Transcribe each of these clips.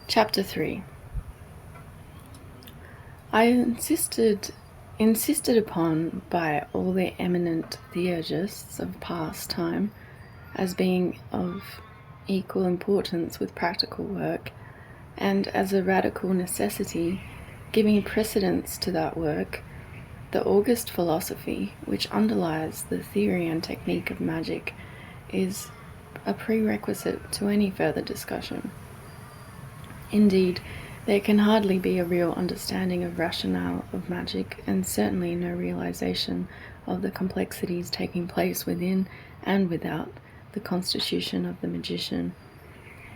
Chapter 3. I insisted upon by all the eminent theurgists of past time as being of equal importance with practical work, and as a radical necessity, giving precedence to that work, the august philosophy which underlies the theory and technique of magic is a prerequisite to any further discussion. Indeed, there can hardly be a real understanding of rationale of magic, and certainly no realization of the complexities taking place within and without the constitution of the magician,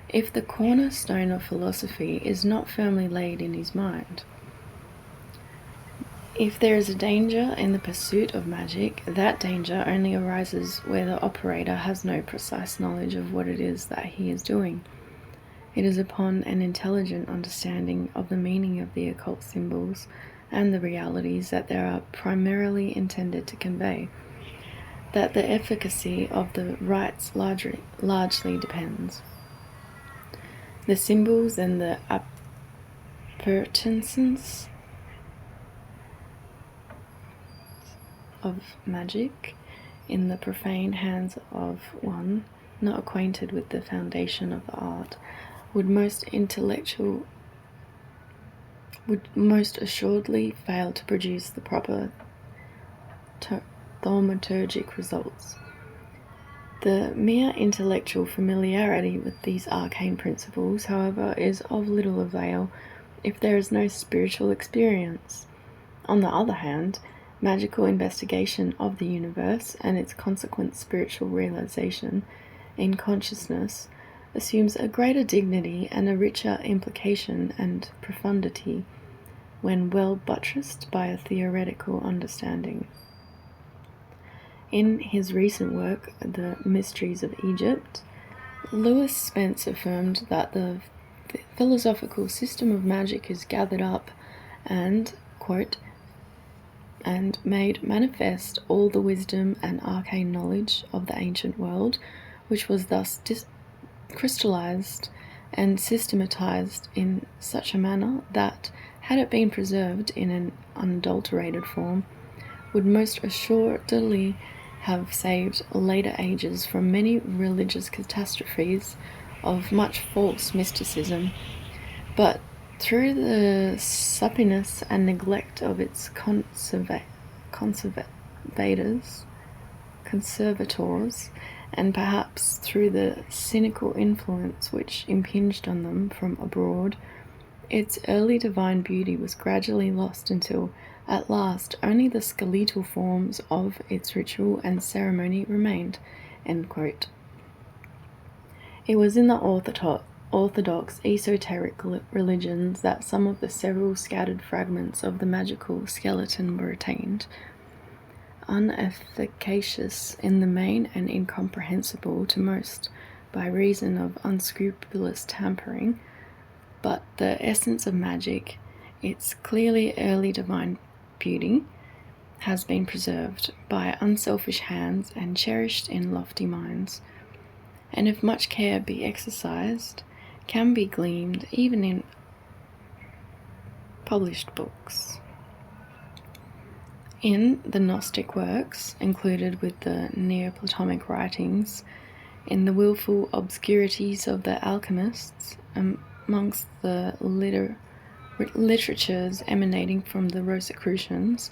if the cornerstone of philosophy is not firmly laid in his mind. If there is a danger in the pursuit of magic, that danger only arises where the operator has no precise knowledge of what it is that he is doing. It is upon an intelligent understanding of the meaning of the occult symbols and the realities that they are primarily intended to convey that the efficacy of the rites largely depends. The symbols and the appurtenances of magic in the profane hands of one not acquainted with the foundation of the art would most assuredly fail to produce the proper thaumaturgic results. The mere intellectual familiarity with these arcane principles, however, is of little avail if there is no spiritual experience. On the other hand, magical investigation of the universe and its consequent spiritual realization in consciousness assumes a greater dignity and a richer implication and profundity when well buttressed by a theoretical understanding. In his recent work, The Mysteries of Egypt, Lewis Spence affirmed that the philosophical system of magic is gathered up and, quote, and made manifest all the wisdom and arcane knowledge of the ancient world, which was thus crystallized and systematized in such a manner that, had it been preserved in an unadulterated form, would most assuredly have saved later ages from many religious catastrophes of much false mysticism, but through the suppiness and neglect of its conservators, and perhaps through the cynical influence which impinged on them from abroad, its early divine beauty was gradually lost until, at last, only the skeletal forms of its ritual and ceremony remained. End quote. It was in the orthodox esoteric religions that some of the several scattered fragments of the magical skeleton were retained, unefficacious in the main and incomprehensible to most by reason of unscrupulous tampering, but the essence of magic, its clearly early divine beauty, has been preserved by unselfish hands and cherished in lofty minds, and if much care be exercised, can be gleaned even in published books. In the Gnostic works, included with the Neoplatonic writings, in the wilful obscurities of the alchemists, amongst the literatures emanating from the Rosicrucians,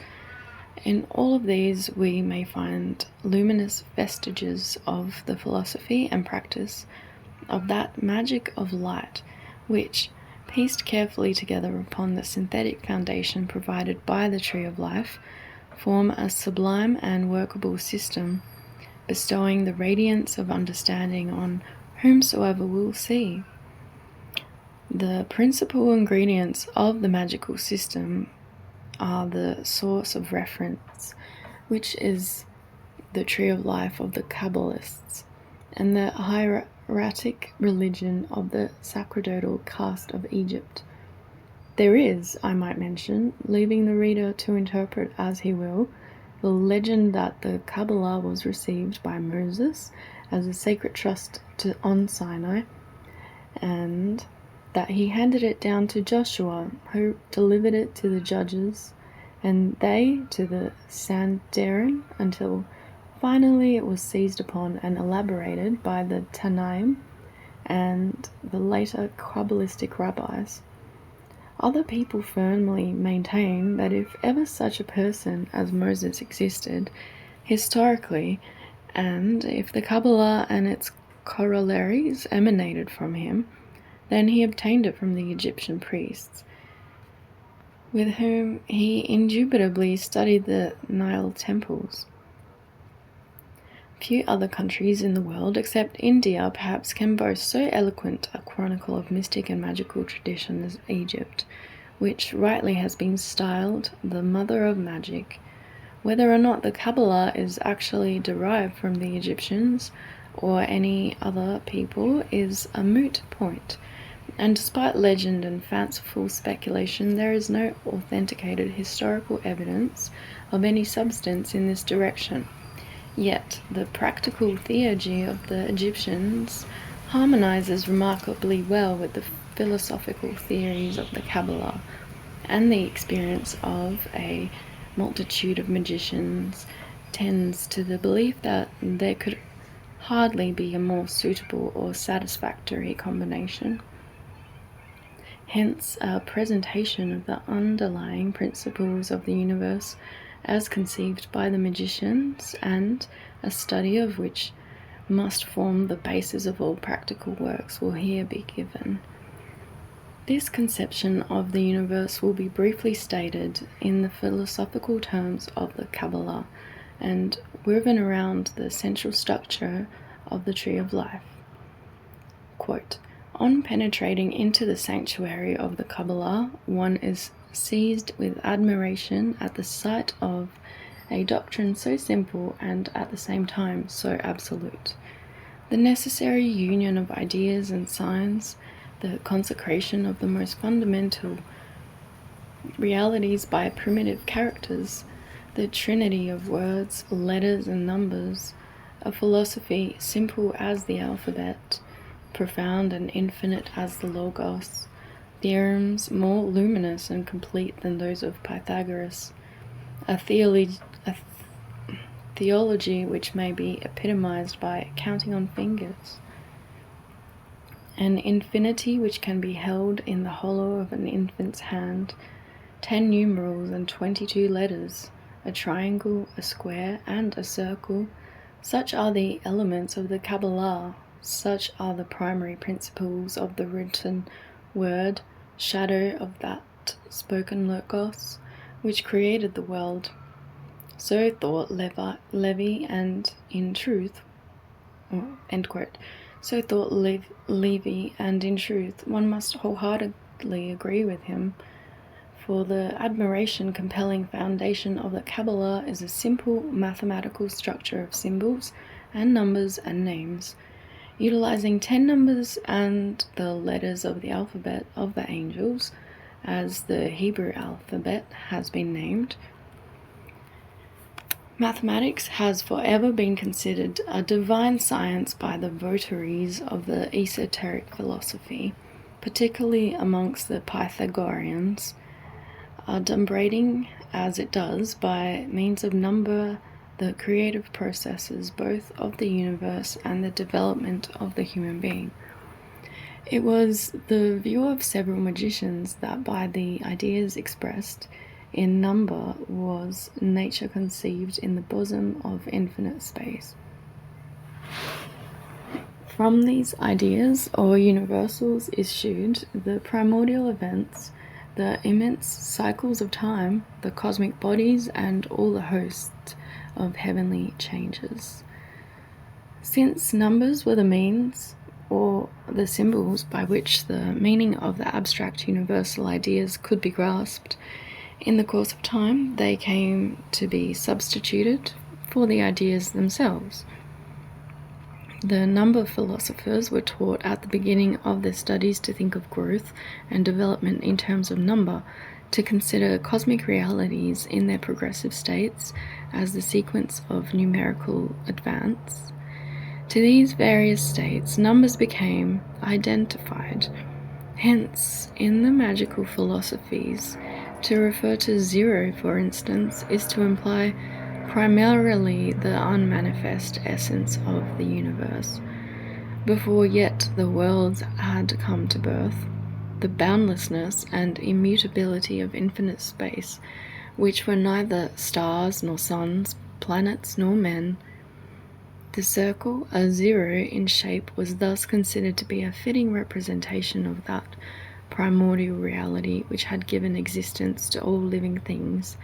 in all of these we may find luminous vestiges of the philosophy and practice of that magic of light which, pieced carefully together upon the synthetic foundation provided by the Tree of Life, form a sublime and workable system, bestowing the radiance of understanding on whomsoever will see. The principal ingredients of the magical system are the source of reference, which is the Tree of Life of the Kabbalists, and the hieratic religion of the sacerdotal caste of Egypt. There is, I might mention, leaving the reader to interpret as he will, the legend that the Kabbalah was received by Moses as a sacred trust on Sinai, and that he handed it down to Joshua, who delivered it to the judges, and they to the Sanhedrin, until finally it was seized upon and elaborated by the Tanaim and the later Kabbalistic rabbis. Other people firmly maintain that if ever such a person as Moses existed, historically, and if the Kabbalah and its corollaries emanated from him, then he obtained it from the Egyptian priests, with whom he indubitably studied the Nile temples. Few other countries in the world, except India, perhaps can boast so eloquent a chronicle of mystic and magical tradition as Egypt, which rightly has been styled the mother of magic. Whether or not the Kabbalah is actually derived from the Egyptians or any other people is a moot point, and despite legend and fanciful speculation, there is no authenticated historical evidence of any substance in this direction. Yet the practical theurgy of the Egyptians harmonizes remarkably well with the philosophical theories of the Kabbalah, and the experience of a multitude of magicians tends to the belief that there could hardly be a more suitable or satisfactory combination. Hence, a presentation of the underlying principles of the universe as conceived by the magicians, and a study of which must form the basis of all practical works, will here be given. This conception of the universe will be briefly stated in the philosophical terms of the Kabbalah, and woven around the central structure of the tree of life. Quote, "On penetrating into the sanctuary of the Kabbalah, one is seized with admiration at the sight of a doctrine so simple and at the same time so absolute. The necessary union of ideas and signs, the consecration of the most fundamental realities by primitive characters, the trinity of words, letters, and numbers, a philosophy simple as the alphabet, profound and infinite as the Logos, theorems more luminous and complete than those of Pythagoras, a theology which may be epitomized by counting on fingers, an infinity which can be held in the hollow of an infant's hand, 10 numerals and 22 letters, a triangle, a square, and a circle. Such are the elements of the Kabbalah, such are the primary principles of the written word, shadow of that spoken Logos, which created the world. So thought Levi, and in truth," end quote. So thought Levi, and in truth, one must wholeheartedly agree with him, for the admiration-compelling foundation of the Kabbalah is a simple mathematical structure of symbols and numbers and names, utilizing 10 numbers and the letters of the alphabet of the angels, as the Hebrew alphabet has been named. Mathematics has forever been considered a divine science by the votaries of the esoteric philosophy, particularly amongst the Pythagoreans, adumbrating as it does by means of number the creative processes both of the universe and the development of the human being. It was the view of several magicians that by the ideas expressed in number was nature conceived in the bosom of infinite space. From these ideas or universals issued the primordial events, the immense cycles of time, the cosmic bodies, and all the hosts of heavenly changes. Since numbers were the means or the symbols by which the meaning of the abstract universal ideas could be grasped, in the course of time they came to be substituted for the ideas themselves. The number philosophers were taught at the beginning of their studies to think of growth and development in terms of number, to consider cosmic realities in their progressive states as the sequence of numerical advance. To these various states, numbers became identified, Hence, in the magical philosophies, to refer to zero, for instance, is to imply primarily the unmanifest essence of the universe. Before yet the worlds had come to birth, the boundlessness and immutability of infinite space, which were neither stars nor suns, planets nor men. The circle, a zero in shape, was thus considered to be a fitting representation of that primordial reality which had given existence to all living things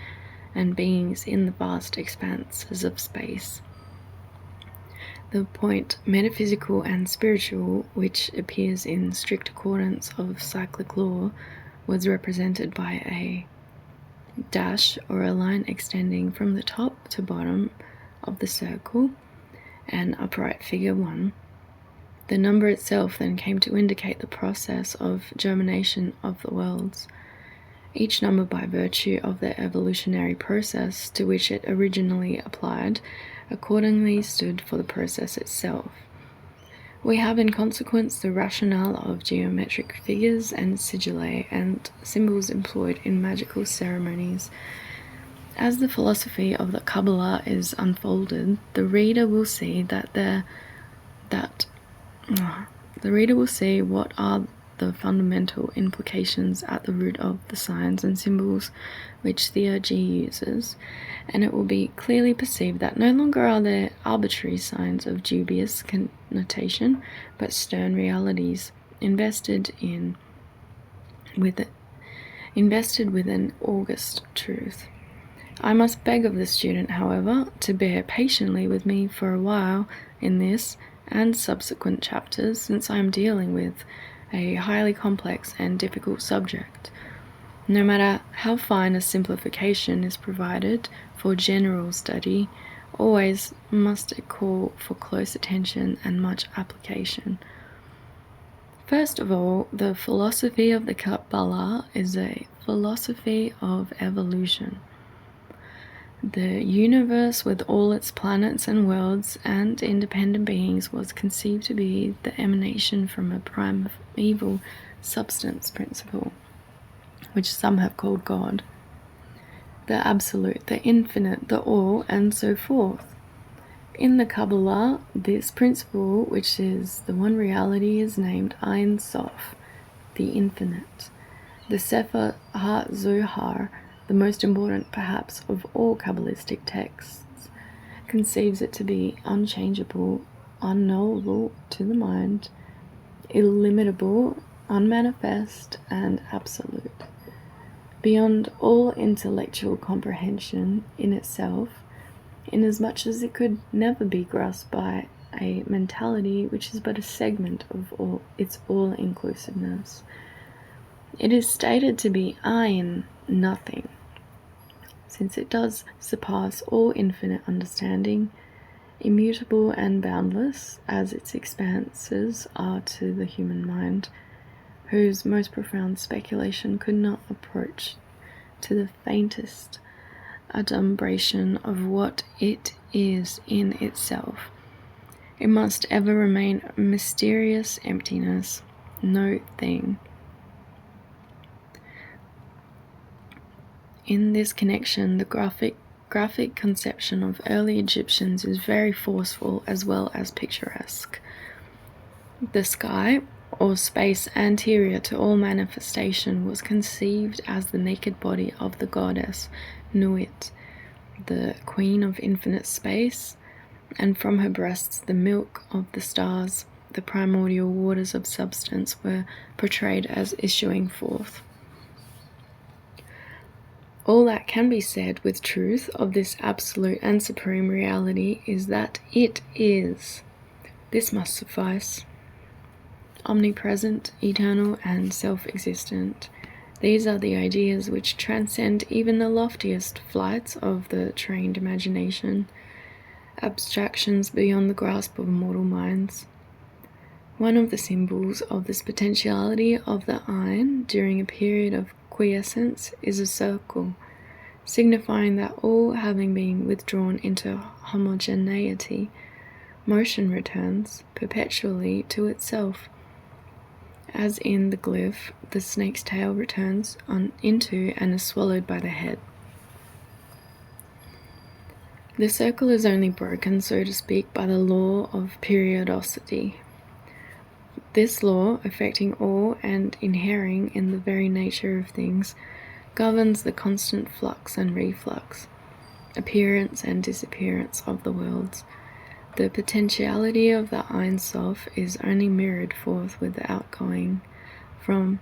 and beings in the vast expanses of space. The point metaphysical and spiritual, which appears in strict accordance of cyclic law, was represented by a dash or a line extending from the top to bottom of the circle, an upright figure 1. The number itself then came to indicate the process of germination of the worlds. Each number, by virtue of the evolutionary process to which it originally applied, accordingly stood for the process itself. We have in consequence the rationale of geometric figures and sigillae and symbols employed in magical ceremonies. As the philosophy of the Kabbalah is unfolded, the reader will see what are the fundamental implications at the root of the signs and symbols which theurgy uses, and it will be clearly perceived that no longer are there arbitrary signs of dubious connotation, but stern realities invested with an august truth. I must beg of the student, however, to bear patiently with me for a while in this and subsequent chapters, since I am dealing with a highly complex and difficult subject. No matter how fine a simplification is provided for general study, always must it call for close attention and much application. First of all, the philosophy of the Kabbalah is a philosophy of evolution. The universe, with all its planets and worlds and independent beings, was conceived to be the emanation from a primeval substance principle, which some have called God, the absolute, the infinite, the all, and so forth. In the Kabbalah, this principle, which is the one reality, is named Ein Sof, the infinite. The Sefer HaZohar, the most important perhaps of all Kabbalistic texts, conceives it to be unchangeable, unknowable to the mind, illimitable, unmanifest, and absolute, beyond all intellectual comprehension in itself, inasmuch as it could never be grasped by a mentality which is but a segment of its all-inclusiveness. It is stated to be Ein, nothing, since it does surpass all infinite understanding, immutable and boundless as its expanses are to the human mind, whose most profound speculation could not approach to the faintest adumbration of what it is in itself. It must ever remain mysterious emptiness, no thing. In this connection, the graphic conception of early Egyptians is very forceful as well as picturesque. The sky, or space anterior to all manifestation, was conceived as the naked body of the goddess Nuit, the queen of infinite space, and from her breasts the milk of the stars, the primordial waters of substance, were portrayed as issuing forth. All that can be said with truth of this absolute and supreme reality is that it is. This must suffice. Omnipresent, eternal, and self-existent. These are the ideas which transcend even the loftiest flights of the trained imagination, abstractions beyond the grasp of mortal minds. One of the symbols of this potentiality of the Ein during a period of quiescence is a circle, signifying that all having been withdrawn into homogeneity, motion returns perpetually to itself. As in the glyph, the snake's tail returns into and is swallowed by the head. The circle is only broken, so to speak, by the law of periodicity. This law, affecting all and inhering in the very nature of things, governs the constant flux and reflux, appearance and disappearance of the worlds. The potentiality of the Ein Sof is only mirrored forth with the outgoing from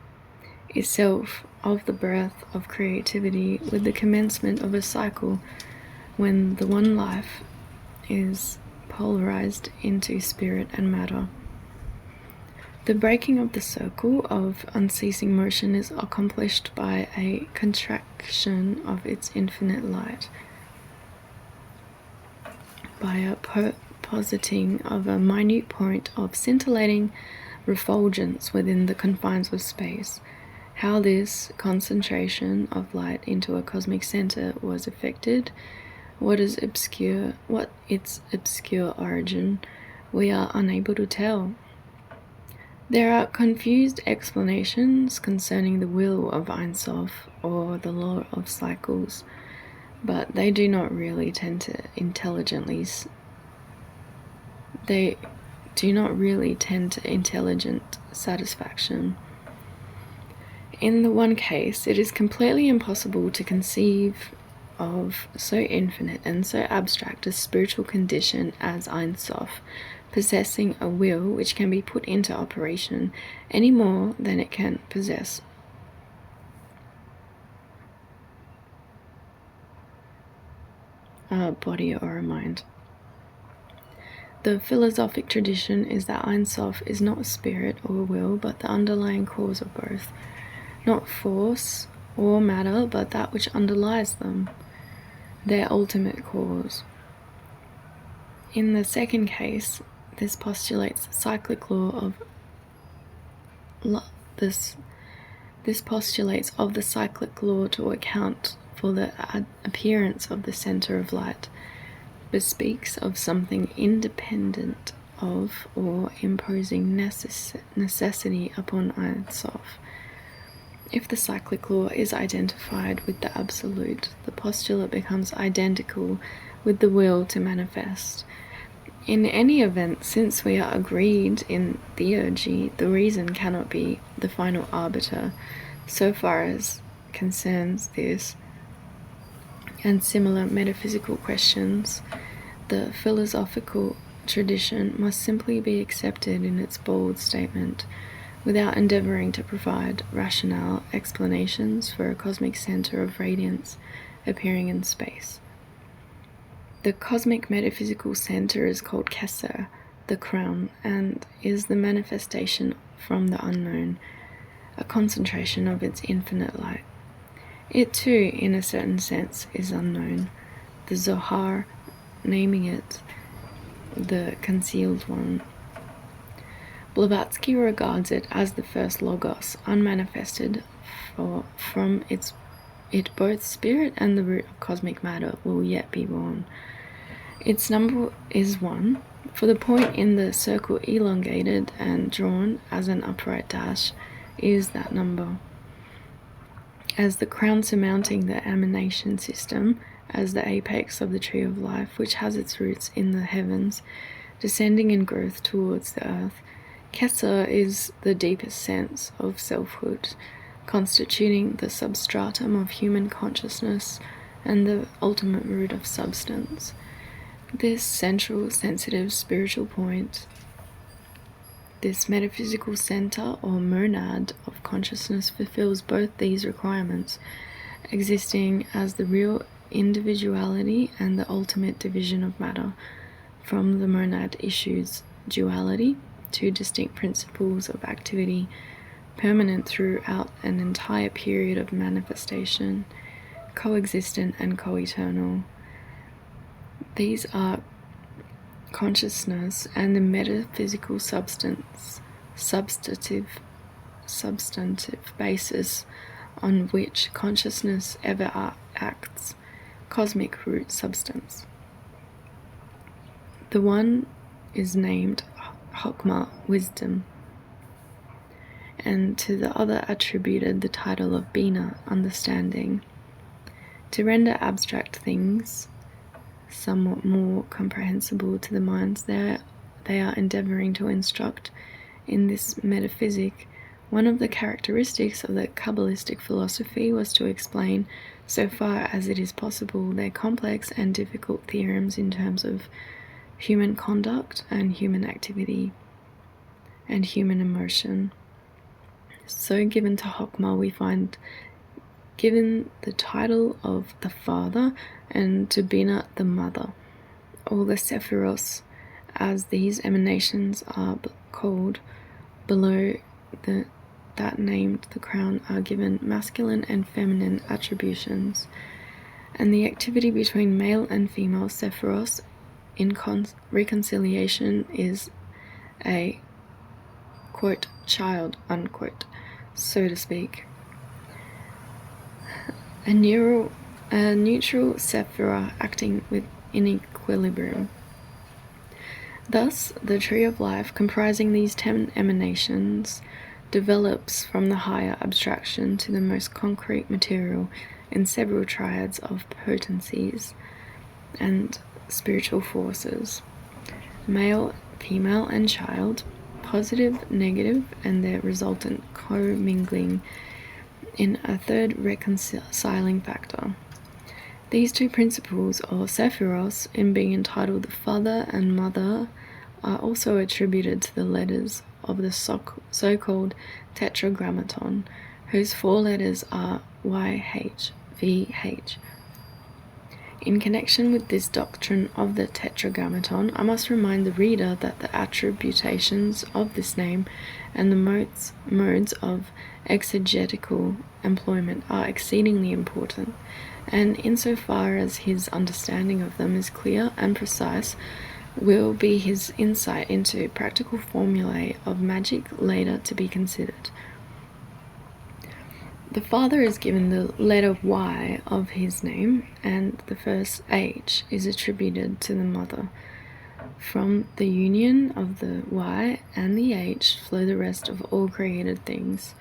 itself of the breath of creativity, with the commencement of a cycle when the one life is polarized into spirit and matter. The breaking of the circle of unceasing motion is accomplished by a contraction of its infinite light, by a positing of a minute point of scintillating refulgence within the confines of space. How this concentration of light into a cosmic center was effected, what its obscure origin, we are unable to tell. There are confused explanations concerning the will of Ein Sof or the law of cycles, but they do not really tend to intelligent satisfaction. In the one case, it is completely impossible to conceive of so infinite and so abstract a spiritual condition as Ein Sof, possessing a will which can be put into operation any more than it can possess a body or a mind. The philosophic tradition is that Ein Sof is not spirit or will, but the underlying cause of both, not force or matter, but that which underlies them, their ultimate cause. In the second case, this postulates the cyclic law of this postulates of the cyclic law to account for the appearance of the center of light, bespeaks of something independent of or imposing necessity upon Ein Sof. If the cyclic law is identified with the absolute, the postulate becomes identical with the will to manifest. In any event, since we are agreed in theurgy, the reason cannot be the final arbiter so far as concerns this and similar metaphysical questions. The philosophical tradition must simply be accepted in its bold statement, without endeavoring to provide rationale explanations for a cosmic center of radiance appearing in space. The cosmic metaphysical center is called Kesser, the crown, and is the manifestation from the unknown, a concentration of its infinite light. It too, in a certain sense, is unknown, the Zohar naming it the concealed one. Blavatsky regards it as the first logos, unmanifested, for from it both spirit and the root of cosmic matter will yet be born. Its number is 1, for the point in the circle elongated and drawn as an upright dash is that number. As the crown surmounting the emanation system, as the apex of the tree of life, which has its roots in the heavens, descending in growth towards the earth, Kesser is the deepest sense of selfhood, constituting the substratum of human consciousness and the ultimate root of substance. This central, sensitive, spiritual point, this metaphysical center or monad of consciousness fulfills both these requirements, existing as the real individuality and the ultimate division of matter. From the monad issues duality, two distinct principles of activity, permanent throughout an entire period of manifestation, coexistent and co-eternal. These are consciousness and the metaphysical substantive basis on which consciousness ever acts, cosmic root substance. The one is named Chokmah, wisdom, and to the other attributed the title of Bina, understanding. To render abstract things somewhat more comprehensible to the minds they are endeavoring to instruct in this metaphysic, one of the characteristics of the Kabbalistic philosophy was to explain, so far as it is possible, their complex and difficult theorems in terms of human conduct and human activity and human emotion. So given to Chokmah, we find given the title of the Father, and to Bina the Mother, or the Sephiros, as these emanations are called below that named the crown, are given masculine and feminine attributions, and the activity between male and female Sephiros in reconciliation is a, quote, child, unquote, so to speak. A neutral Sephirah acting in equilibrium. Thus, the tree of life, comprising these 10 emanations, develops from the higher abstraction to the most concrete material in several triads of potencies and spiritual forces, male, female, and child, positive, negative, and their resultant co-mingling in a third reconciling factor. These two principles, or Sephiros, in being entitled the Father and Mother, are also attributed to the letters of the so-called Tetragrammaton, whose 4 letters are YH, VH. In connection with this doctrine of the Tetragrammaton, I must remind the reader that the attributations of this name and the modes of exegetical employment are exceedingly important, and insofar as his understanding of them is clear and precise, will be his insight into practical formulae of magic later to be considered. The Father is given the letter Y of his name, and the first H is attributed to the Mother. From the union of the Y and the H flow the rest of all created things.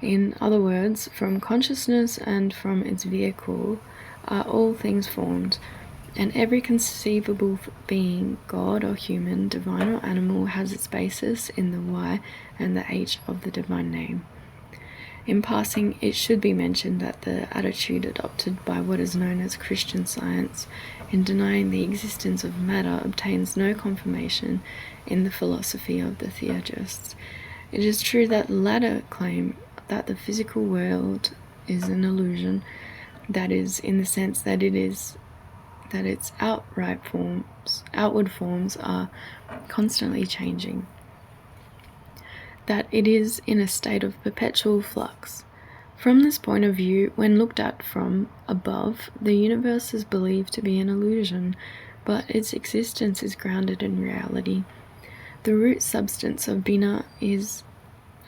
In other words, from consciousness and from its vehicle are all things formed, and every conceivable being, God or human, divine or animal, has its basis in the Y and the H of the divine name. In passing, it should be mentioned that the attitude adopted by what is known as Christian Science in denying the existence of matter obtains no confirmation in the philosophy of the Theurgists. It is true that the latter claim that the physical world is an illusion, that is, in the sense that its outward forms are constantly changing, that it is in a state of perpetual flux. From this point of view, when looked at from above, the universe is believed to be an illusion, but its existence is grounded in reality. The root substance of Bina is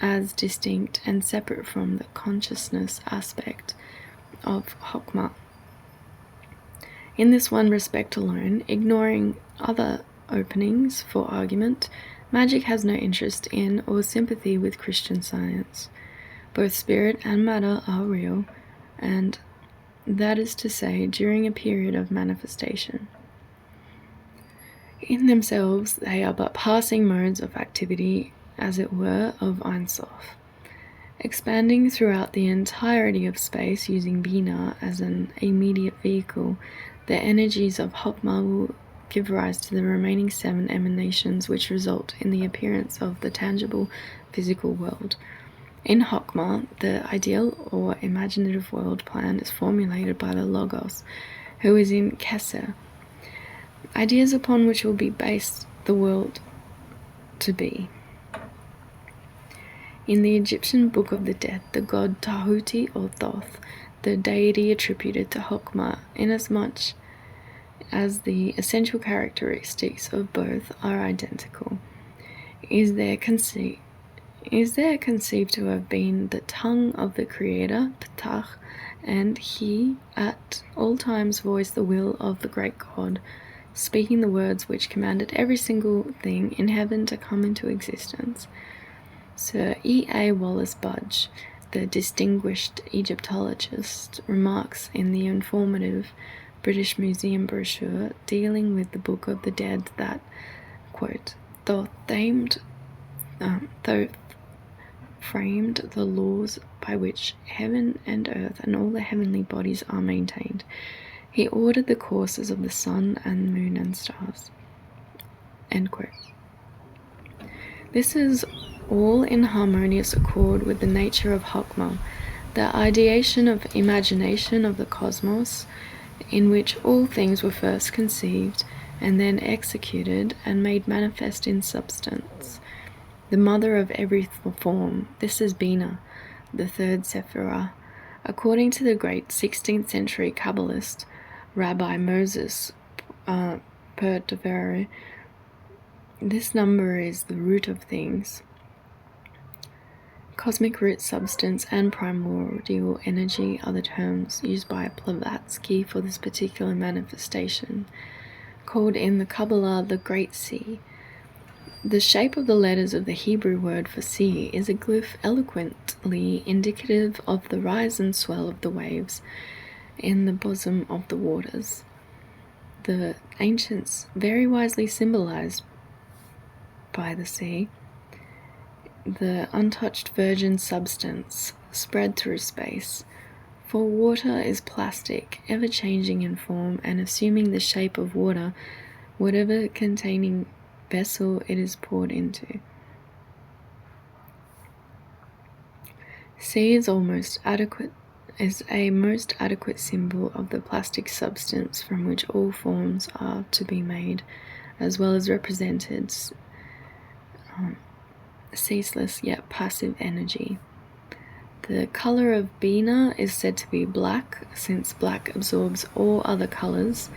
as distinct and separate from the consciousness aspect of Chokmah. In this one respect alone, ignoring other openings for argument, magic has no interest in or sympathy with Christian Science. Both spirit and matter are real, and that is to say, during a period of manifestation. In themselves, they are but passing modes of activity, as it were, of Ein Sof. Expanding throughout the entirety of space using Bina as an immediate vehicle, the energies of Chokmah will give rise to the remaining 7 emanations which result in the appearance of the tangible physical world. In Chokmah, the ideal or imaginative world plan is formulated by the Logos, who is in Keser, ideas upon which will be based the world to be. In the Egyptian Book of the Dead, the god Tahuti or Thoth, the deity attributed to Chokmah, inasmuch as the essential characteristics of both are identical, is there conceived to have been the tongue of the Creator, Ptah, and he at all times voiced the will of the great God, speaking the words which commanded every single thing in heaven to come into existence. Sir E.A. Wallace Budge, the distinguished Egyptologist, remarks in the informative British Museum brochure dealing with the Book of the Dead that, quote, though framed the laws by which heaven and earth and all the heavenly bodies are maintained, he ordered the courses of the sun and moon and stars. End quote. This is all in harmonious accord with the nature of Hokmah, the ideation of imagination of the cosmos, in which all things were first conceived and then executed and made manifest in substance. The mother of every form, this is Bina, the third Sephirah. According to the great 16th century Kabbalist, Rabbi Moses Pertevere, this number is the root of things. Cosmic root substance and primordial energy are the terms used by Blavatsky for this particular manifestation, called in the Kabbalah the Great Sea. The shape of the letters of the Hebrew word for sea is a glyph eloquently indicative of the rise and swell of the waves in the bosom of the waters. The ancients very wisely symbolized by the sea the untouched virgin substance spread through space, for water is plastic, ever changing in form and assuming the shape of water, whatever containing vessel it is poured into. Sea is a most adequate symbol of the plastic substance from which all forms are to be made, as well as represented ceaseless yet passive energy. The color of Bina is said to be black, since black absorbs all other colors,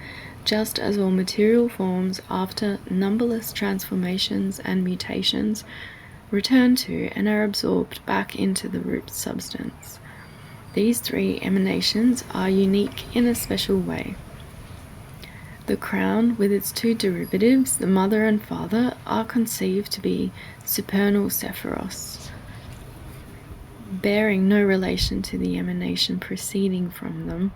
just as all material forms, after numberless transformations and mutations, return to and are absorbed back into the root substance. These three emanations are unique in a special way. The crown, with its two derivatives, the mother and father, are conceived to be supernal Sephiros, bearing no relation to the emanation proceeding from them.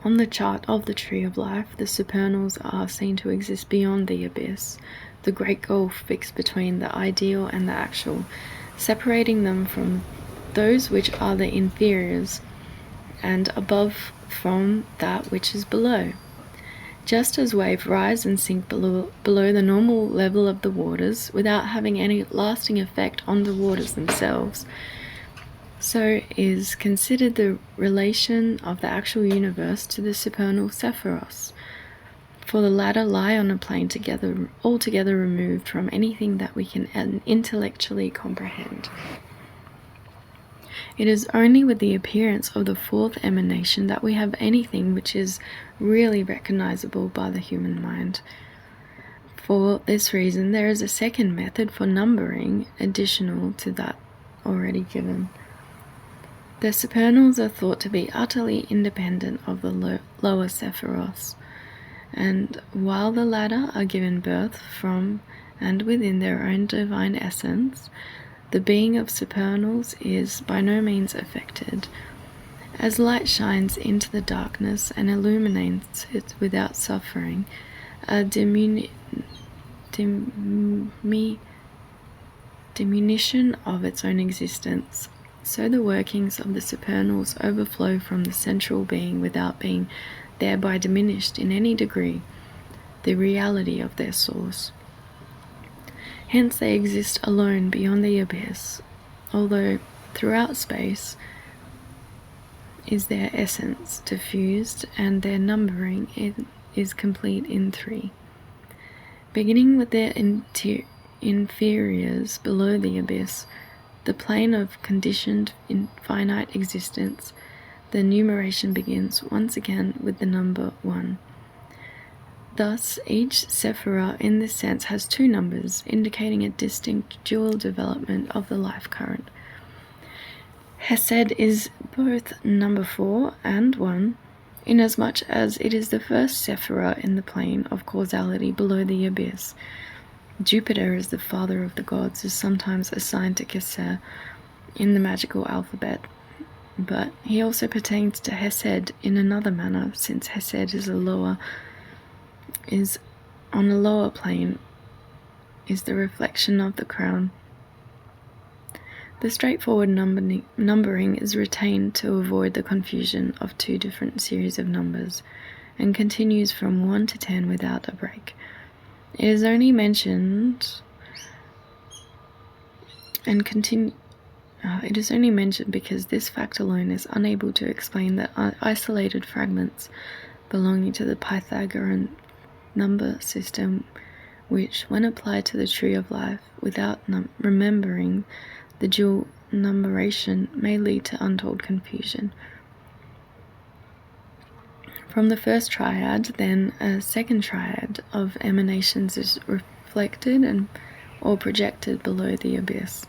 On the chart of the Tree of Life, the supernals are seen to exist beyond the abyss, the great gulf fixed between the ideal and the actual, separating them from those which are the inferiors, and above from that which is below. Just as waves rise and sink below the normal level of the waters without having any lasting effect on the waters themselves, so is considered the relation of the actual universe to the supernal Sephiros, for the latter lie on a plane altogether removed from anything that we can intellectually comprehend. It is only with the appearance of the fourth emanation that we have anything which is really recognizable by the human mind. For this reason, there is a second method for numbering additional to that already given. The supernals are thought to be utterly independent of the lower Sephiros, and while the latter are given birth from and within their own divine essence, the being of supernals is by no means affected. As light shines into the darkness and illuminates it without suffering, a diminution of its own existence, so the workings of the supernals overflow from the central being without being thereby diminished in any degree the reality of their source. Hence they exist alone beyond the abyss, although throughout space is their essence diffused, and their numbering is complete in three. Beginning with their inferiors below the abyss, the plane of conditioned finite existence, the numeration begins once again with the number 1. Thus, each Sephirah in this sense has two numbers, indicating a distinct dual development of the life current. Hesed is both number 4 and 1, inasmuch as it is the first Sephirah in the plane of causality below the abyss, Jupiter, as the father of the gods, is sometimes assigned to Keser in the magical alphabet, but he also pertains to Hesed in another manner, since Hesed is on a lower plane, is the reflection of the crown. The straightforward numbering is retained to avoid the confusion of two different series of numbers, and continues from 1 to 10 without a break. It is only mentioned because this fact alone is unable to explain the isolated fragments belonging to the Pythagorean number system, which, when applied to the tree of life without remembering the dual numeration, may lead to untold confusion. From the first triad, then, a second triad of emanations is reflected or projected below the abyss.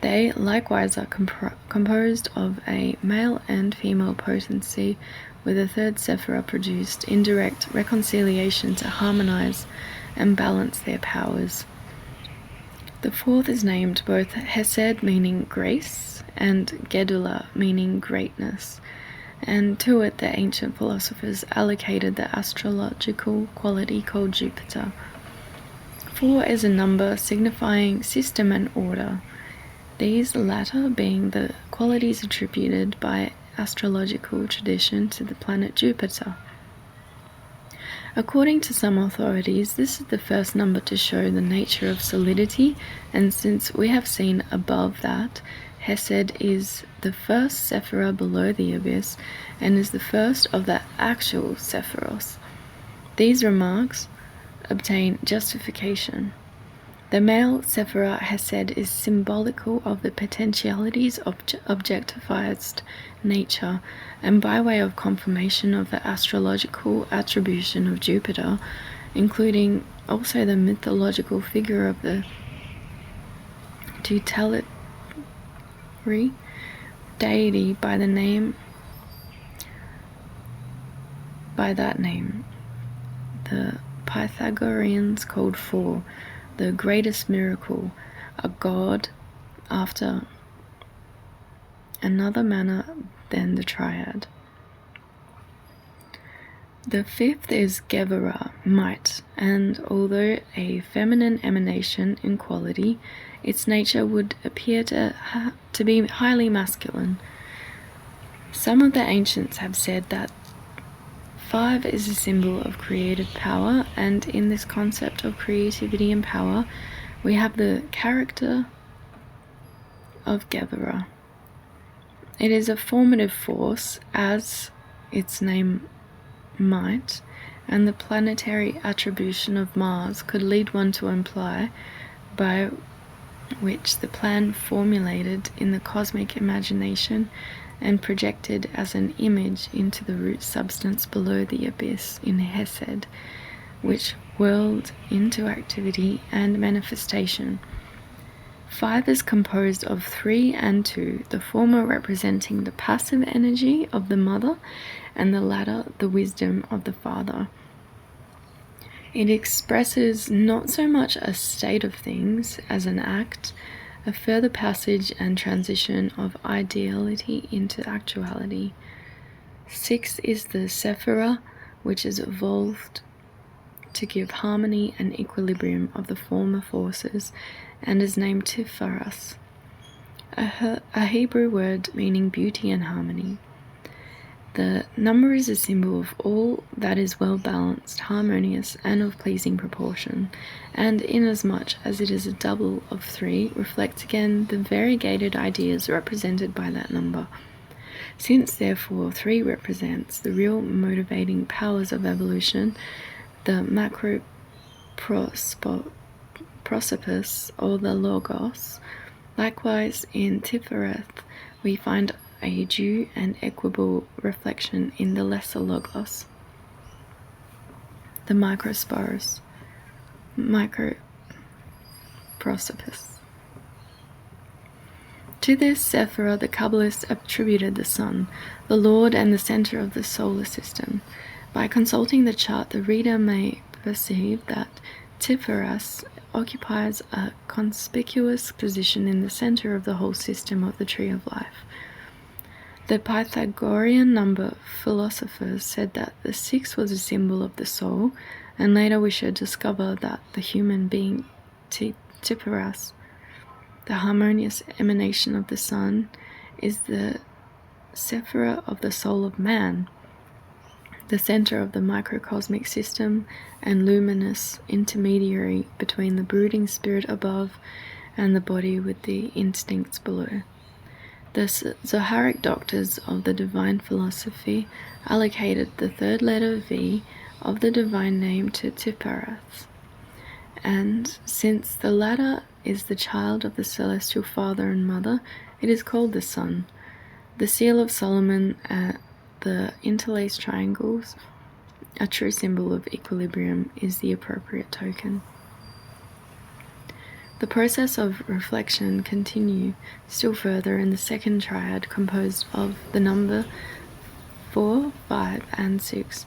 They likewise are composed of a male and female potency, with a third Sephira produced in direct reconciliation to harmonize and balance their powers. The fourth is named both Hesed, meaning grace, and Gedula, meaning greatness, and to it the ancient philosophers allocated the astrological quality called Jupiter. 4 is a number signifying system and order, these latter being the qualities attributed by astrological tradition to the planet Jupiter. According to some authorities, this is the first number to show the nature of solidity, and since we have seen above that Hesed is the first Sephira below the abyss and is the first of the actual Sephiros, these remarks obtain justification. The male Sephira Hesed is symbolical of the potentialities of objectified nature, and by way of confirmation of the astrological attribution of Jupiter, including also the mythological figure of the tutelary deity by that name, the Pythagoreans called 4, the greatest miracle, a god after another manner than the triad. The fifth is Gevurah, might, and although a feminine emanation in quality, its nature would appear to be highly masculine. Some of the ancients have said that 5 is a symbol of creative power, and in this concept of creativity and power, we have the character of Gevurah. It is a formative force, as its name might, and the planetary attribution of Mars could lead one to imply, by which the plan formulated in the cosmic imagination and projected as an image into the root substance below the abyss in Hesed, which whirled into activity and manifestation. 5 is composed of 3 and 2, the former representing the passive energy of the mother, and the latter the wisdom of the father. It expresses not so much a state of things as an act, a further passage and transition of ideality into actuality. 6 is the Sephira, which is evolved to give harmony and equilibrium of the former forces, and is named Tiferes, a Hebrew word meaning beauty and harmony. The number is a symbol of all that is well balanced, harmonious, and of pleasing proportion, and inasmuch as it is a double of 3, reflects again the variegated ideas represented by that number. Since therefore 3 represents the real motivating powers of evolution, the macroprosopis, or the logos, likewise in Tifereth we find a due and equable reflection in the lesser logos, the microprosopis. To this Sephira the Kabbalists attributed the sun, the lord and the center of the solar system. By consulting the chart, the reader may perceive that Tipharas occupies a conspicuous position in the center of the whole system of the Tree of Life. The Pythagorean number philosophers said that the 6 was a symbol of the soul, and later we should discover that the human being Tipharas, the harmonious emanation of the sun, is the sephira of the soul of man, the center of the microcosmic system and luminous intermediary between the brooding spirit above and the body with the instincts below. The Zoharic doctors of the divine philosophy allocated the 3rd letter V of the divine name to Tipharas, and since the latter is the child of the celestial father and mother, it is called the sun. The seal of Solomon, the interlaced triangles, a true symbol of equilibrium, is the appropriate token. The process of reflection continues still further in the 2nd triad, composed of the number 4, 5, and 6,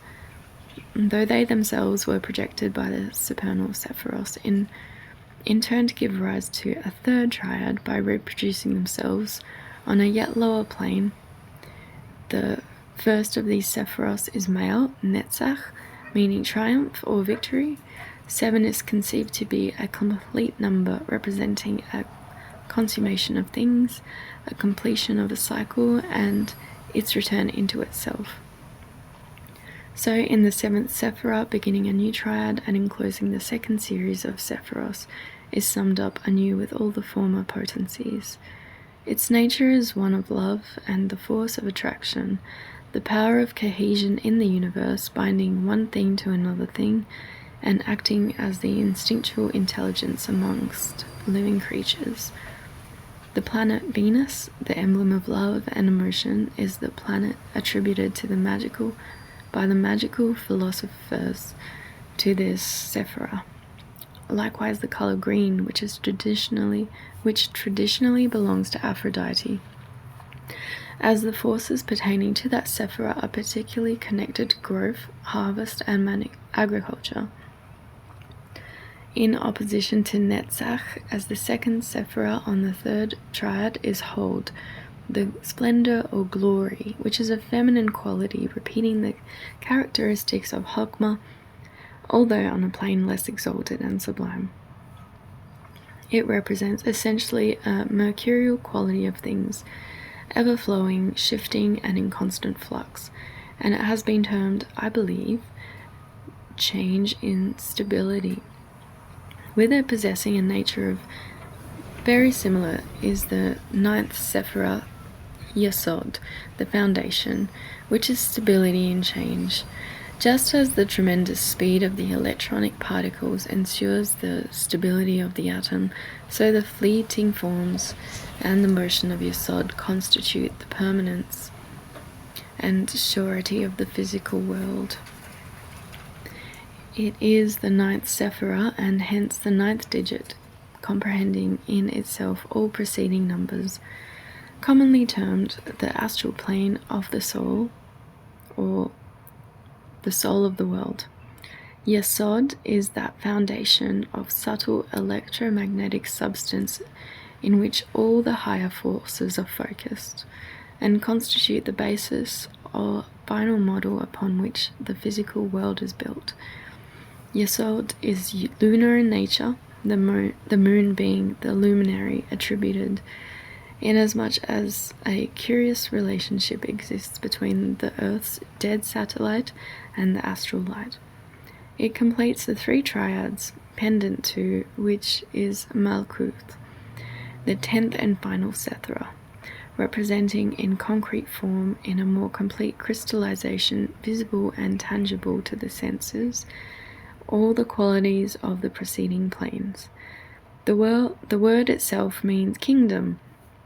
though they themselves were projected by the supernal Sephiros in turn to give rise to a 3rd triad by reproducing themselves on a yet lower plane. The first of these Sephiros is male, Netzach, meaning triumph or victory. 7 is conceived to be a complete number representing a consummation of things, a completion of a cycle, and its return into itself. So in the 7th Sephirah, beginning a new triad and enclosing the 2nd series of Sephiros, is summed up anew with all the former potencies. Its nature is one of love and the force of attraction, the power of cohesion in the universe, binding one thing to another thing, and acting as the instinctual intelligence amongst living creatures. The planet Venus, the emblem of love and emotion, is the planet attributed to by the magical philosophers to this Sephirah. Likewise, the color green, which traditionally belongs to Aphrodite, as the forces pertaining to that Sephirah are particularly connected to growth, harvest, and agriculture. In opposition to Netzach, as the 2nd Sephirah on the 3rd triad is Hold, the splendor or glory, which is a feminine quality repeating the characteristics of Chokmah, although on a plane less exalted and sublime. It represents essentially a mercurial quality of things, ever-flowing, shifting, and in constant flux, and it has been termed, I believe, change in stability. With it possessing a nature very similar is the 9th Sephirah, Yesod, the foundation, which is stability and change. Just as the tremendous speed of the electronic particles ensures the stability of the atom, so the fleeting forms and the motion of Yesod constitute the permanence and surety of the physical world. It is the 9th Sephirah, and hence the 9th digit, comprehending in itself all preceding numbers, commonly termed the astral plane of the soul, or the soul of the world. Yesod is that foundation of subtle electromagnetic substance in which all the higher forces are focused, and constitute the basis or final model upon which the physical world is built. Yesod is lunar in nature, the moon being the luminary attributed, inasmuch as a curious relationship exists between the Earth's dead satellite and the astral light. It completes the 3 triads, pendant to which is Malkuth, the 10th and final Sephirah, representing in concrete form, in a more complete crystallization, visible and tangible to the senses, all the qualities of the preceding planes. The word itself means kingdom,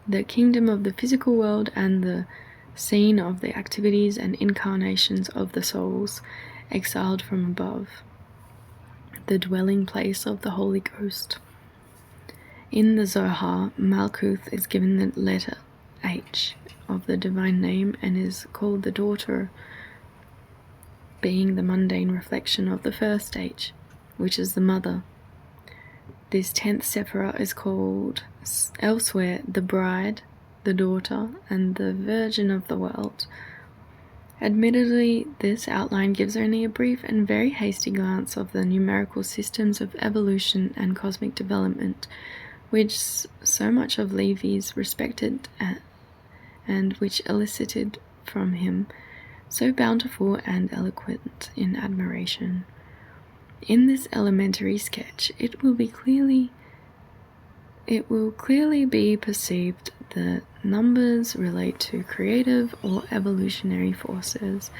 the kingdom of the physical world and the scene of the activities and incarnations of the souls exiled from above, the dwelling place of the Holy Ghost. In the Zohar, Malkuth is given the letter H of the divine name and is called the daughter, being the mundane reflection of the first H, which is the mother, This 10th Sephirah is called elsewhere the bride, the daughter, and the virgin of the world. Admittedly, this outline gives only a brief and very hasty glance of the numerical systems of evolution and cosmic development, which so much of Levy's respected and which elicited from him so bountiful and eloquent in admiration. In this elementary sketch, it will clearly be perceived that numbers relate to creative or evolutionary forces,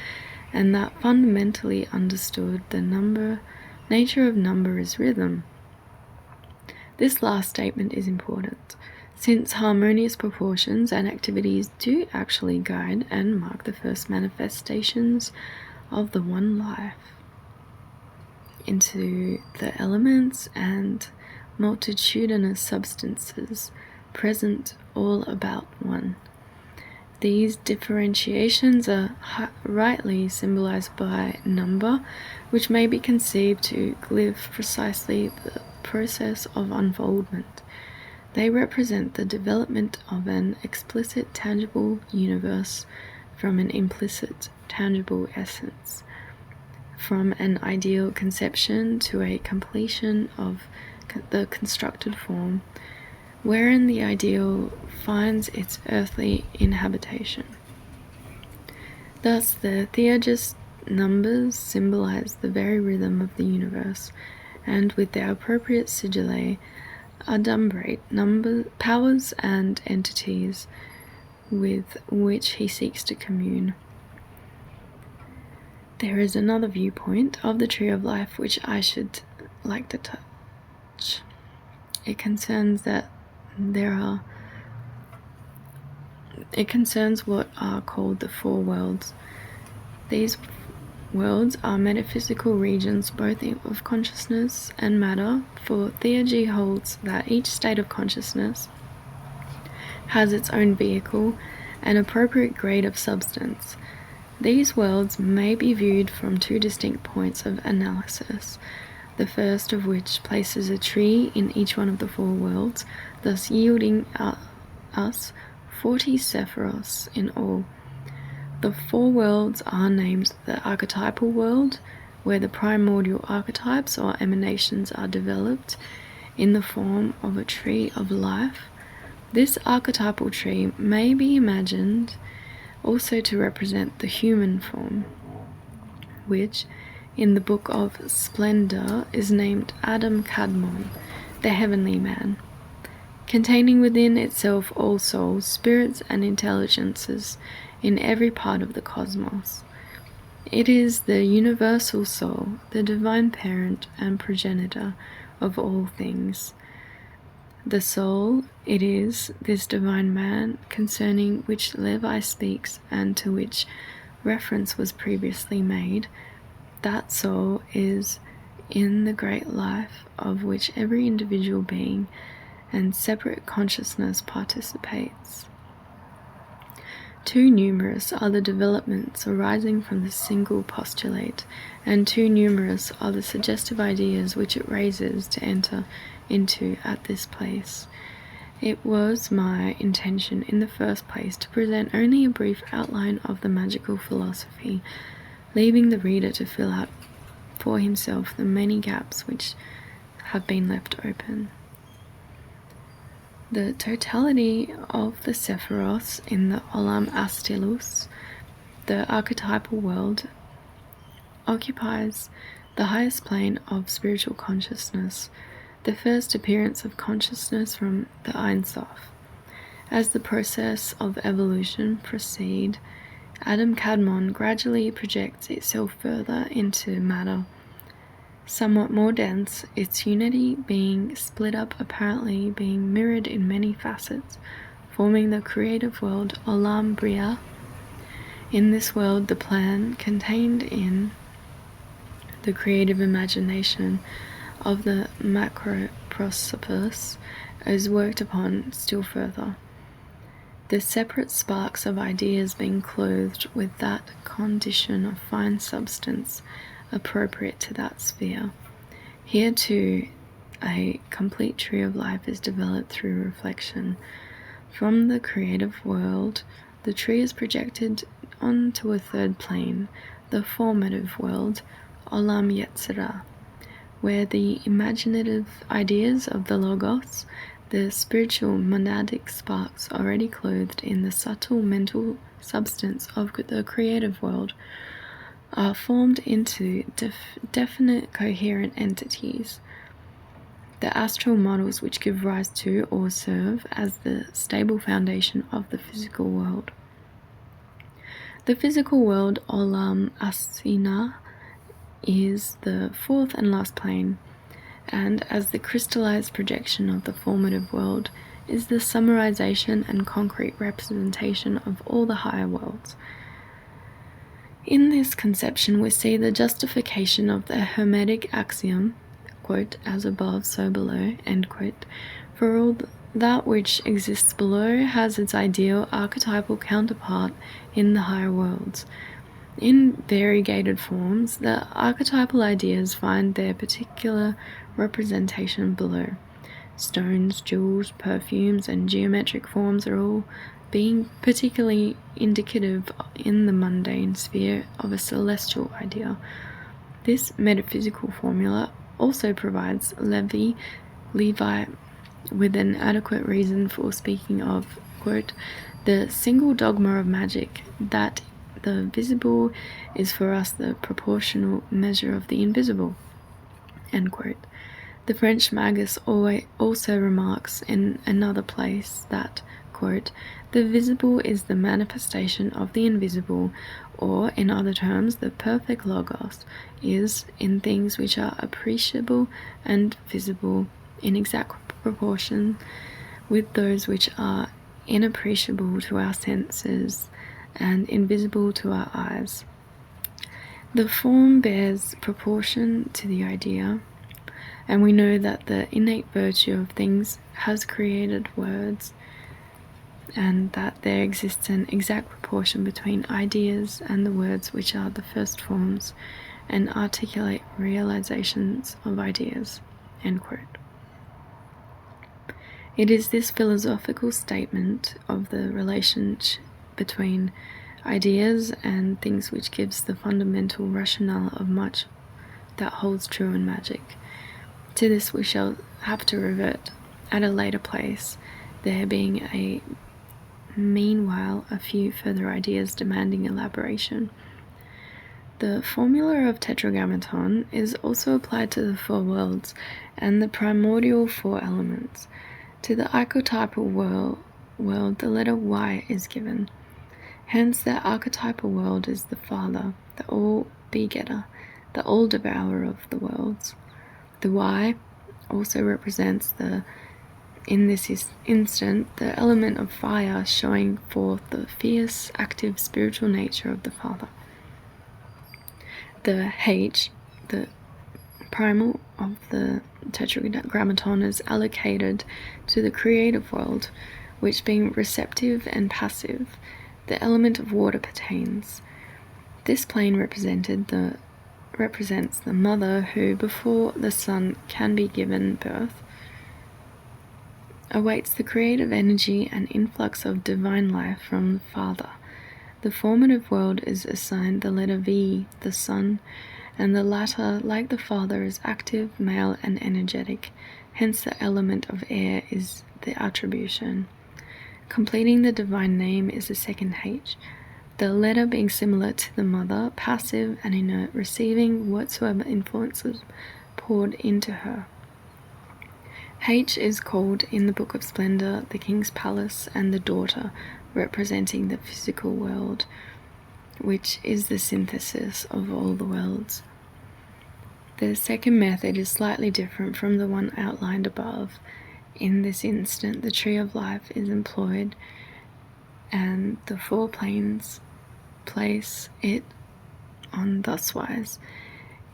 and that fundamentally understood the nature of number is rhythm. This last statement is important, since harmonious proportions and activities do actually guide and mark the first manifestations of the one life into the elements and multitudinous substances present all about one. These differentiations are rightly symbolized by number, which may be conceived to glyph precisely the process of unfoldment. They represent the development of an explicit tangible universe from an implicit tangible essence, from an ideal conception to a completion of the constructed form, wherein the ideal finds its earthly inhabitation. Thus, the theurgist numbers symbolize the very rhythm of the universe, and with their appropriate sigillae adumbrate powers and entities with which he seeks to commune. There is another viewpoint of the tree of life which I should like to touch. It concerns what are called the four worlds. These worlds are metaphysical regions both of consciousness and matter, for theurgy holds that each state of consciousness has its own vehicle and appropriate grade of substance. These worlds may be viewed from two distinct points of analysis, the first of which places a tree in each one of the four worlds, thus yielding us 40 Sephiros in all. The four worlds are named the archetypal world, where the primordial archetypes or emanations are developed in the form of a tree of life. This archetypal tree may be imagined also to represent the human form, which in the Book of Splendor is named Adam Kadmon, the heavenly man, containing within itself all souls, spirits, and intelligences in every part of the cosmos. It is the universal soul, the divine parent and progenitor of all things. The soul, it is this divine man concerning which Levi speaks and to which reference was previously made. That soul is in the great life of which every individual being and separate consciousness participates. Too numerous are the developments arising from this single postulate, and too numerous are the suggestive ideas which it raises to enter into at this place. It was my intention in the first place to present only a brief outline of the magical philosophy, leaving the reader to fill out for himself the many gaps which have been left open. The totality of the Sephiros in the Olam Astilus, the archetypal world, occupies the highest plane of spiritual consciousness, the first appearance of consciousness from the Ein Sof. As the process of evolution proceeds, Adam Kadmon gradually projects itself further into matter, somewhat more dense, its unity being split up, apparently being mirrored in many facets, forming the creative world Olam Bria. In this world, the plan contained in the creative imagination of the macroprosopus is worked upon still further, the separate sparks of ideas being clothed with that condition of fine substance appropriate to that sphere. Here too, a complete tree of life is developed through reflection. From the creative world, the tree is projected onto a third plane, the formative world, Olam Yetzirah, where the imaginative ideas of the Logos, the spiritual monadic sparks already clothed in the subtle mental substance of the creative world, are formed into definite coherent entities. The astral models which give rise to or serve as the stable foundation of the physical world. The physical world, Olam Asina, is the fourth and last plane, and as the crystallized projection of the formative world, is the summarization and concrete representation of all the higher worlds. In this conception, we see the justification of the Hermetic axiom, quote, as above, so below, end quote, for all that which exists below has its ideal archetypal counterpart in the higher worlds. In variegated forms, the archetypal ideas find their particular representation below. Stones, jewels, perfumes, and geometric forms are all being particularly indicative in the mundane sphere of a celestial idea. This metaphysical formula also provides Levi with an adequate reason for speaking of, quote, the single dogma of magic, that the visible is for us the proportional measure of the invisible, end quote. The French Magus also remarks in another place that, quote, the visible is the manifestation of the invisible, or, in other terms, the perfect Logos is, in things which are appreciable and visible, in exact proportion with those which are inappreciable to our senses and invisible to our eyes. The form bears proportion to the idea, and we know that the innate virtue of things has created words, and that there exists an exact proportion between ideas and the words which are the first forms and articulate realizations of ideas, end quote. It is this philosophical statement of the relationship between ideas and things which gives the fundamental rationale of much that holds true in magic. To this we shall have to revert at a later place, there being meanwhile a few further ideas demanding elaboration. The formula of Tetragrammaton is also applied to the four worlds and the primordial four elements. To the archetypal world, the letter Y is given. Hence, the archetypal world is the Father, the all-begetter, the all-devourer of the worlds. The Y also represents in this instant, the element of fire, showing forth the fierce, active, spiritual nature of the Father. The H, the primal of the Tetragrammaton, is allocated to the creative world, which, being receptive and passive, the element of water pertains. This plane represents the mother who, before the son can be given birth, awaits the creative energy and influx of divine life from the father. The formative world is assigned the letter V, the son, and the latter, like the father, is active, male, and energetic. Hence the element of air is the attribution. Completing the divine name is the second H, the letter being similar to the mother, passive and inert, receiving whatsoever influences poured into her. H is called in the Book of Splendor the King's Palace and the daughter, representing the physical world, which is the synthesis of all the worlds. The second method is slightly different from the one outlined above. In this instant, the tree of life is employed, and the four planes place it on thuswise.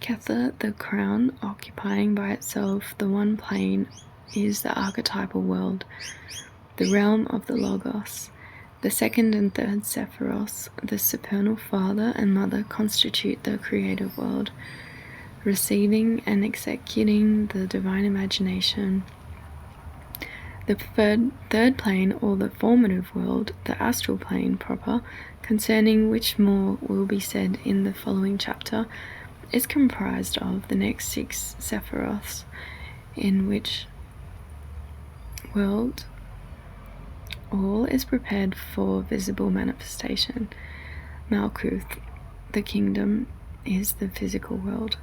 Kether, the crown, occupying by itself the one plane, is the archetypal world, the realm of the Logos. The second and third Sephiros, the supernal father and mother, constitute the creative world. receiving and executing the divine imagination. The third plane, or the formative world, the astral plane proper, concerning which more will be said in the following chapter, is comprised of the next 6 Sephiroths, in which world all is prepared for visible manifestation. Malkuth, the kingdom, is the physical world.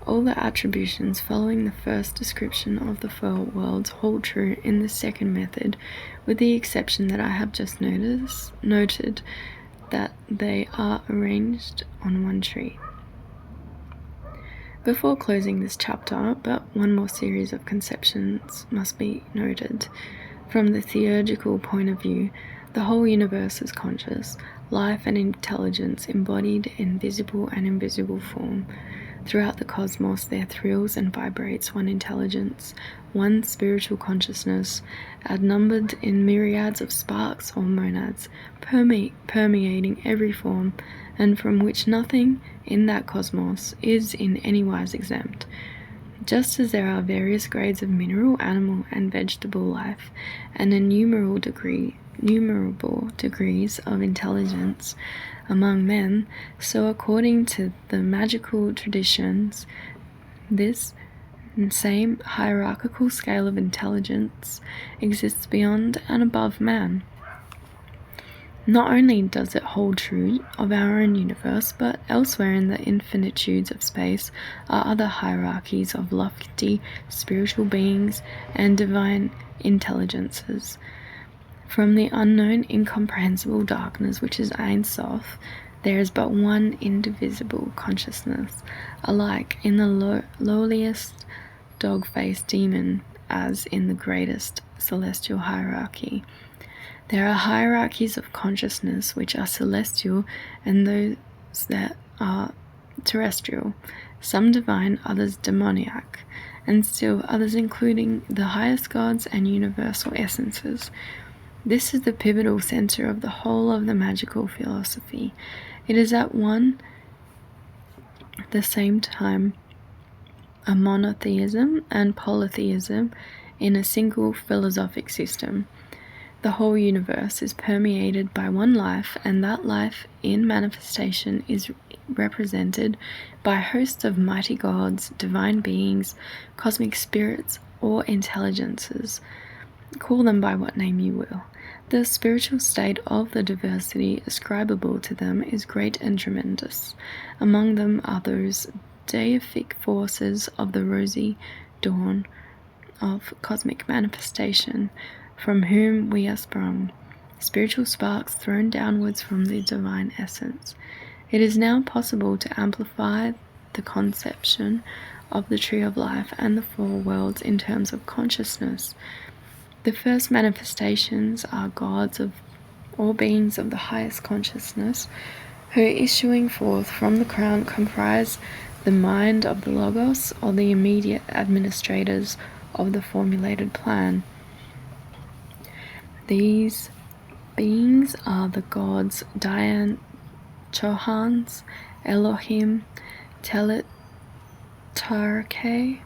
All the attributions following the first description of the 4 worlds hold true in the second method, with the exception that I have just noted that they are arranged on one tree. Before closing this chapter, but one more series of conceptions must be noted. From the theurgical point of view, the whole universe is conscious, life and intelligence embodied in visible and invisible form. Throughout the cosmos there thrills and vibrates one intelligence, one spiritual consciousness, outnumbered in myriads of sparks or monads, permeating every form, and from which nothing in that cosmos is in any wise exempt. Just as there are various grades of mineral, animal, and vegetable life, and innumerable degrees of intelligence among men, so according to the magical traditions, this same hierarchical scale of intelligence exists beyond and above man. Not only does it hold true of our own universe, but elsewhere in the infinitudes of space are other hierarchies of lofty spiritual beings and divine intelligences. From the unknown, incomprehensible darkness, which is Ein Sof, there is but one indivisible consciousness, alike in the lowliest dog-faced demon as in the greatest celestial hierarchy. There are hierarchies of consciousness which are celestial and those that are terrestrial, some divine, others demoniac, and still others including the highest gods and universal essences. This is the pivotal center of the whole of the magical philosophy. It is at the same time a monotheism and polytheism in a single philosophic system. The whole universe is permeated by one life, and that life in manifestation is represented by hosts of mighty gods, divine beings, cosmic spirits, or intelligences. Call them by what name you will. The spiritual state of the diversity ascribable to them is great and tremendous. Among them are those deific forces of the rosy dawn of cosmic manifestation, from whom we are sprung, spiritual sparks thrown downwards from the divine essence. It is now possible to amplify the conception of the tree of life and the 4 worlds in terms of consciousness. The first manifestations are gods of all beings of the highest consciousness, who issuing forth from the crown comprise the mind of the Logos, or the immediate administrators of the formulated plan. These beings are the gods Dian, Chohans, Elohim, Telet, Tarke.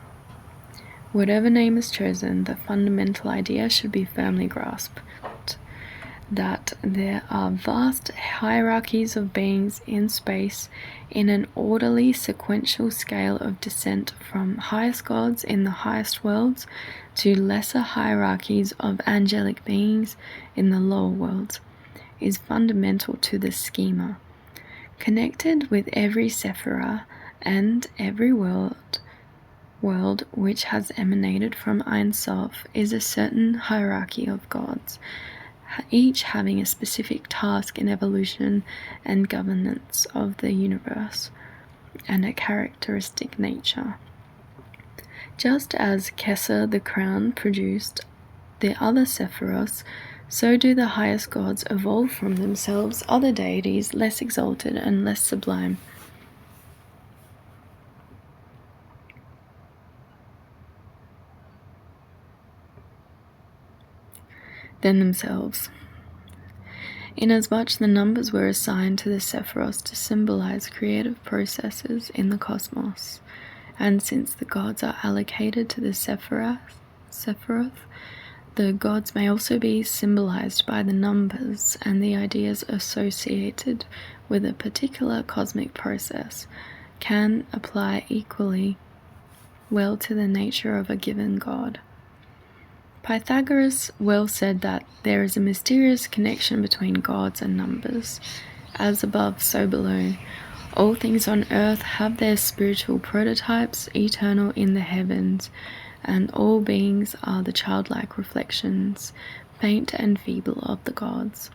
Whatever name is chosen, the fundamental idea should be firmly grasped, that there are vast hierarchies of beings in space in an orderly sequential scale of descent from highest gods in the highest worlds to lesser hierarchies of angelic beings in the lower worlds, is fundamental to the schema. Connected with every Sephirah and every world which has emanated from Ein Sof is a certain hierarchy of gods, each having a specific task in evolution and governance of the universe, and a characteristic nature. Just as Kesser the crown produced the other Sephiros, so do the highest gods evolve from themselves other deities less exalted and less sublime. Than themselves. Inasmuch the numbers were assigned to the Sephiros to symbolize creative processes in the cosmos. And since the gods are allocated to the Sephiroth, the gods may also be symbolized by the numbers and the ideas associated with a particular cosmic process can apply equally well to the nature of a given god. Pythagoras well said that there is a mysterious connection between gods and numbers. As above, so below. All things on earth have their spiritual prototypes, eternal in the heavens, and all beings are the childlike reflections, faint and feeble, of the gods.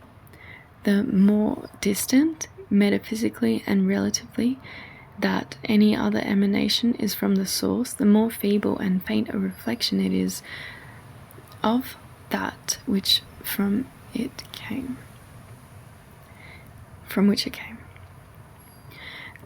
The more distant, metaphysically and relatively, that any other emanation is from the source, the more feeble and faint a reflection it is of that which from which it came.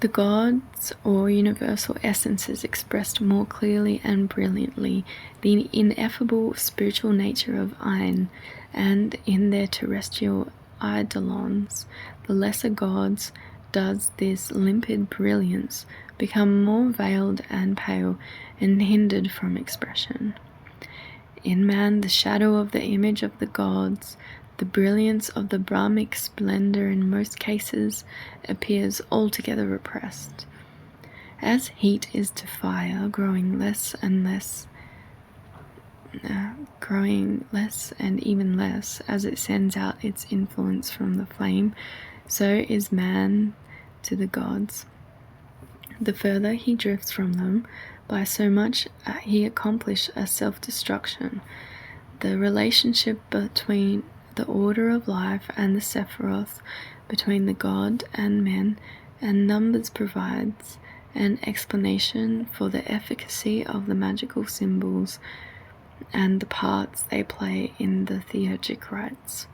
The gods, or universal essences, expressed more clearly and brilliantly the ineffable spiritual nature of Ein, and in their terrestrial eidolons, the lesser gods, does this limpid brilliance become more veiled and pale and hindered from expression. In man, the shadow of the image of the gods, the brilliance of the Brahmic splendor in most cases appears altogether repressed. As heat is to fire, growing less and even less as it sends out its influence from the flame, so is man to the gods. The further he drifts from them, by so much he accomplishes a self-destruction. The relationship between the order of life and the Sephiroth, between the god and men and numbers, provides an explanation for the efficacy of the magical symbols and the parts they play in the theurgic rites.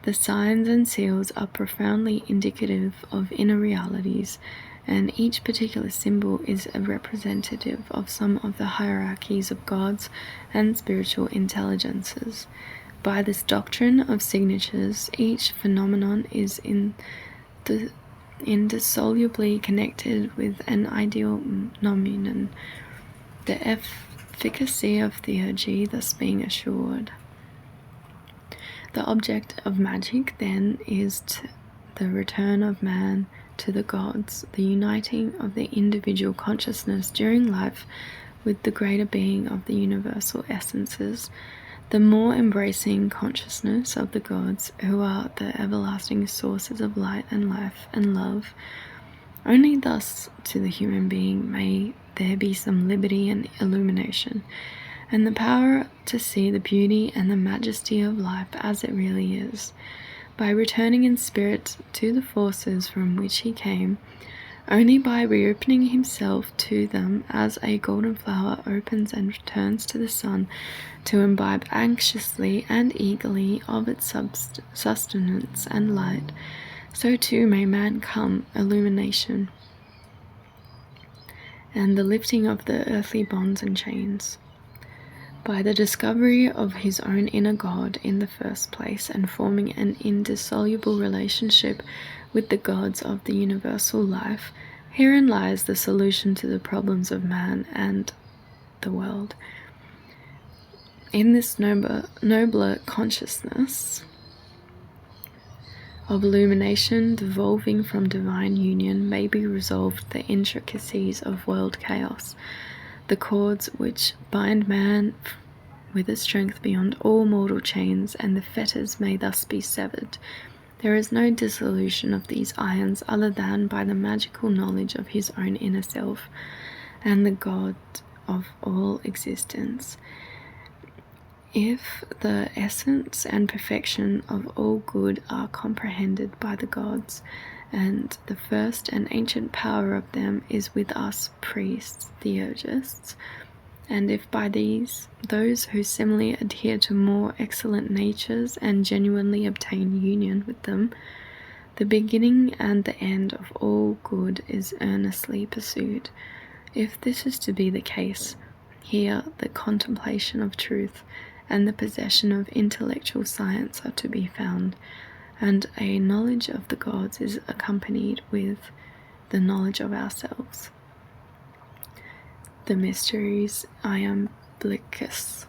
The signs and seals are profoundly indicative of inner realities, and each particular symbol is a representative of some of the hierarchies of gods and spiritual intelligences. By this doctrine of signatures, each phenomenon is indissolubly connected with an ideal nomenon, the efficacy of theurgy thus being assured. The object of magic, then, is the return of man to the gods, the uniting of the individual consciousness during life with the greater being of the universal essences, the more embracing consciousness of the gods, who are the everlasting sources of light and life and love. Only thus to the human being may there be some liberty and illumination, and the power to see the beauty and the majesty of life as it really is. By returning in spirit to the forces from which he came, only by reopening himself to them as a golden flower opens and returns to the sun to imbibe anxiously and eagerly of its sustenance and light, so too may man come illumination and the lifting of the earthly bonds and chains. By the discovery of his own inner God in the first place, and forming an indissoluble relationship with the gods of the universal life, herein lies the solution to the problems of man and the world. In this nobler consciousness of illumination devolving from divine union may be resolved the intricacies of world chaos. The cords which bind man with a strength beyond all mortal chains, and the fetters may thus be severed. There is no dissolution of these irons other than by the magical knowledge of his own inner self and the God of all existence. If the essence and perfection of all good are comprehended by the gods, and the first and ancient power of them is with us priests, theurgists, and if by these those who similarly adhere to more excellent natures and genuinely obtain union with them, the beginning and the end of all good is earnestly pursued. If this is to be the case, here the contemplation of truth and the possession of intellectual science are to be found, and a knowledge of the gods is accompanied with the knowledge of ourselves. the mysteries iamblichus.